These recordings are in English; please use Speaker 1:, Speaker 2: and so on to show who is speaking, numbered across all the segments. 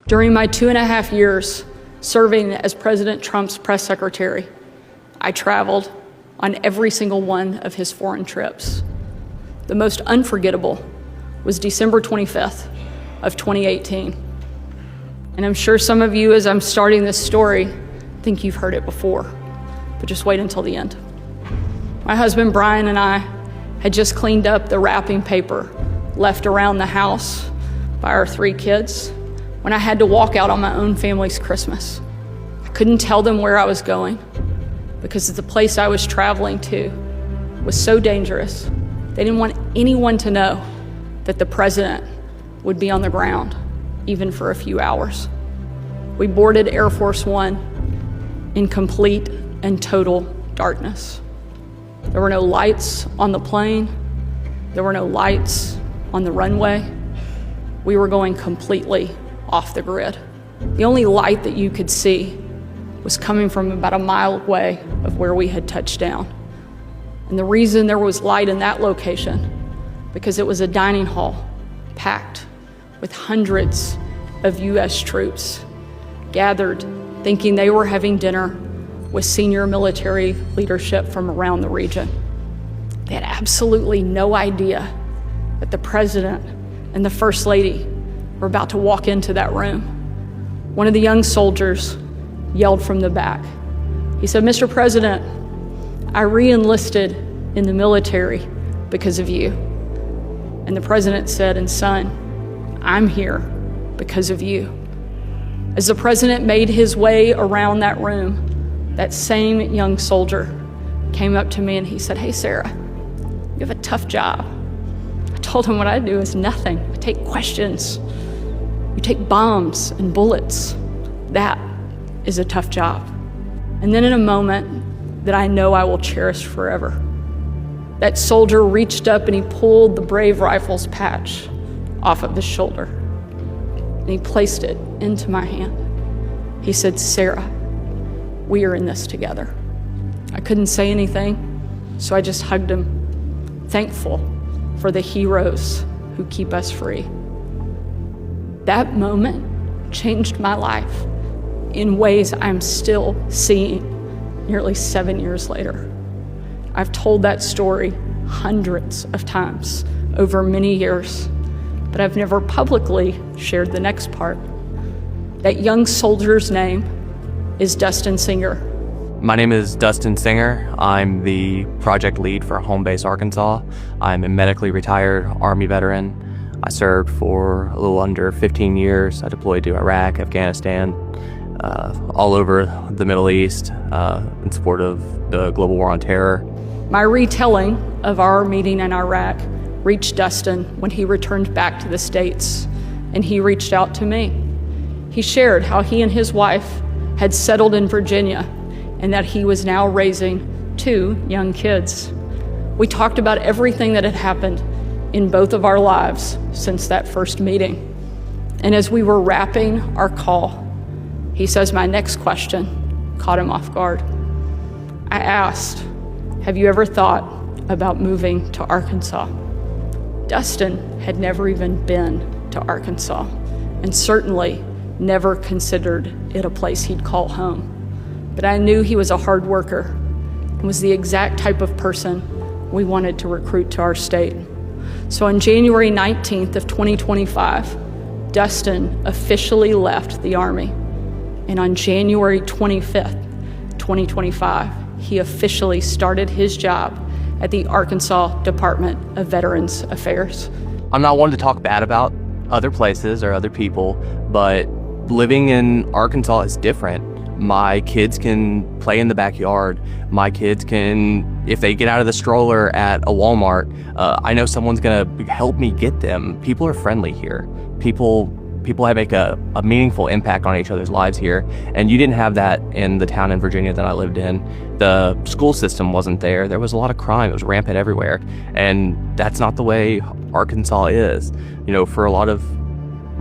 Speaker 1: During my 2.5 years serving as President Trump's press secretary, I traveled on every single one of his foreign trips. The most unforgettable was December 25th of 2018. And I'm sure some of you, as I'm starting this story, think you've heard it before, but just wait until the end. My husband Brian and I had just cleaned up the wrapping paper left around the house by our 3 kids when I had to walk out on my own family's Christmas. I couldn't tell them where I was going because the place I was traveling to was so dangerous. They didn't want anyone to know that the president would be on the ground, even for a few hours. We boarded Air Force One in complete and total darkness. There were no lights on the plane. There were no lights on the runway. We were going completely off the grid. The only light that you could see was coming from about a mile away of where we had touched down. And the reason there was light in that location, because it was a dining hall packed with hundreds of US troops gathered thinking they were having dinner with senior military leadership from around the region. They had absolutely no idea that the president and the first lady were about to walk into that room. One of the young soldiers yelled from the back. He said, "Mr. President, I re-enlisted in the military because of you." And the president said, "And son, I'm here because of you." As the president made his way around that room, that same young soldier came up to me and he said, "Hey, Sarah, you have a tough job." I told him what I do is nothing. I take questions. You take bombs and bullets. That is a tough job. And then in a moment that I know I will cherish forever, that soldier reached up and he pulled the Brave Rifles patch off of his shoulder and he placed it into my hand. He said, "Sarah, we are in this together." I couldn't say anything, so I just hugged him, thankful for the heroes who keep us free. That moment changed my life in ways I'm still seeing nearly 7 years later. I've told that story hundreds of times over many years, but I've never publicly shared the next part. That young soldier's name is Dustin Singer.
Speaker 2: My name is Dustin Singer. I'm the project lead for Home Base Arkansas. I'm a medically retired Army veteran. I served for a little under 15 years. I deployed to Iraq, Afghanistan, all over the Middle East in support of the global war on terror.
Speaker 1: My retelling of our meeting in Iraq reached Dustin when he returned back to the States, and he reached out to me. He shared how he and his wife had settled in Virginia and that he was now raising 2 young kids. We talked about everything that had happened in both of our lives since that first meeting. And as we were wrapping our call, he says my next question caught him off guard. I asked, "Have you ever thought about moving to Arkansas?" Dustin had never even been to Arkansas, and certainly never considered it a place he'd call home. But I knew he was a hard worker and was the exact type of person we wanted to recruit to our state. So on January 19th of 2025, Dustin officially left the Army. And on January 25th, 2025, he officially started his job at the Arkansas Department of Veterans Affairs.
Speaker 2: I'm not one to talk bad about other places or other people, but living in Arkansas is different. My kids can play in the backyard. My kids can, if they get out of the stroller at a Walmart, I know someone's gonna help me get them. People are friendly here. People make a meaningful impact on each other's lives here. And you didn't have that in the town in Virginia that I lived in. The school system wasn't there. There was a lot of crime. It was rampant everywhere. And that's not the way Arkansas is. You know, for a lot of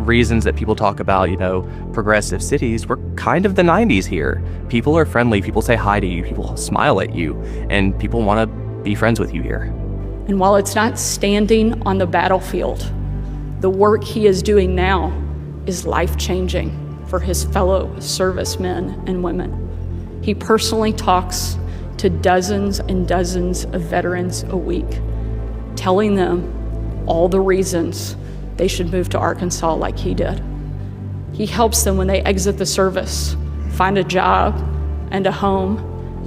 Speaker 2: reasons that people talk about, you know, progressive cities, we're kind of the 90s here. People are friendly. People say hi to you. People smile at you. And people want to be friends with you here.
Speaker 1: And while it's not standing on the battlefield, the work he is doing now is life-changing for his fellow servicemen and women. He personally talks to dozens and dozens of veterans a week, telling them all the reasons they should move to Arkansas like he did. He helps them when they exit the service, find a job and a home,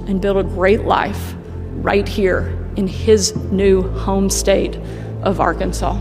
Speaker 1: and build a great life right here in his new home state of Arkansas.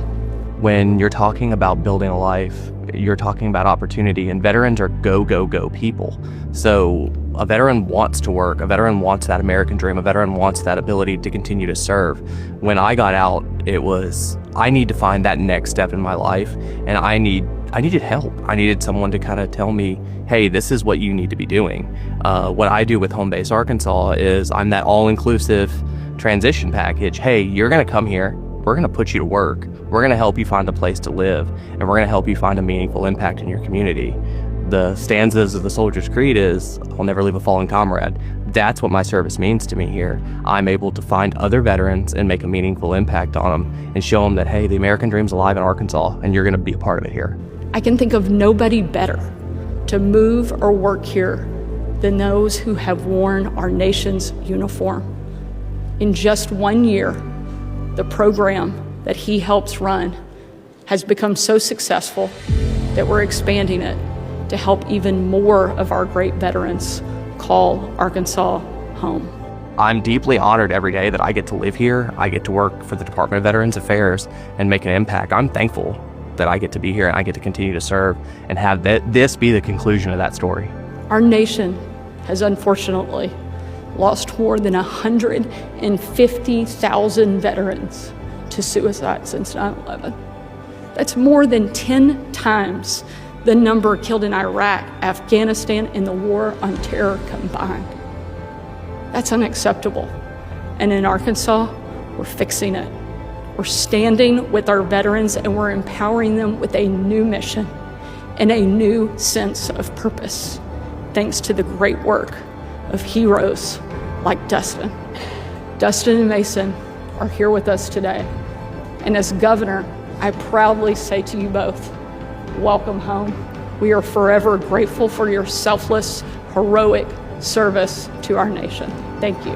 Speaker 2: When you're talking about building a life, you're talking about opportunity, and veterans are go, go, go people. So a veteran wants to work, a veteran wants that American dream, a veteran wants that ability to continue to serve. When I got out, it was, I need to find that next step in my life, and I needed help. I needed someone to kind of tell me, hey, this is what you need to be doing. What I do with Home Base Arkansas is I'm that all-inclusive transition package. Hey, you're gonna come here, we're gonna put you to work, we're gonna help you find a place to live, and we're gonna help you find a meaningful impact in your community. The stanzas of the Soldier's Creed is, I'll never leave a fallen comrade. That's what my service means to me here. I'm able to find other veterans and make a meaningful impact on them and show them that, hey, the American dream's alive in Arkansas, and you're gonna be a part of it here.
Speaker 1: I can think of nobody better to move or work here than those who have worn our nation's uniform. In just 1 year, the program that he helps run has become so successful that we're expanding it to help even more of our great veterans call Arkansas home.
Speaker 2: I'm deeply honored every day that I get to live here. I get to work for the Department of Veterans Affairs and make an impact. I'm thankful that I get to be here and I get to continue to serve and have this be the conclusion of that story.
Speaker 1: Our nation has unfortunately lost more than 150,000 veterans to suicide since 9/11. That's more than 10 times the number killed in Iraq, Afghanistan, and the war on terror combined. That's unacceptable. And in Arkansas, we're fixing it. We're standing with our veterans and we're empowering them with a new mission and a new sense of purpose, thanks to the great work of heroes like Dustin. Dustin and Mason are here with us today. And as governor, I proudly say to you both, welcome home. We are forever grateful for your selfless, heroic service to our nation. Thank you.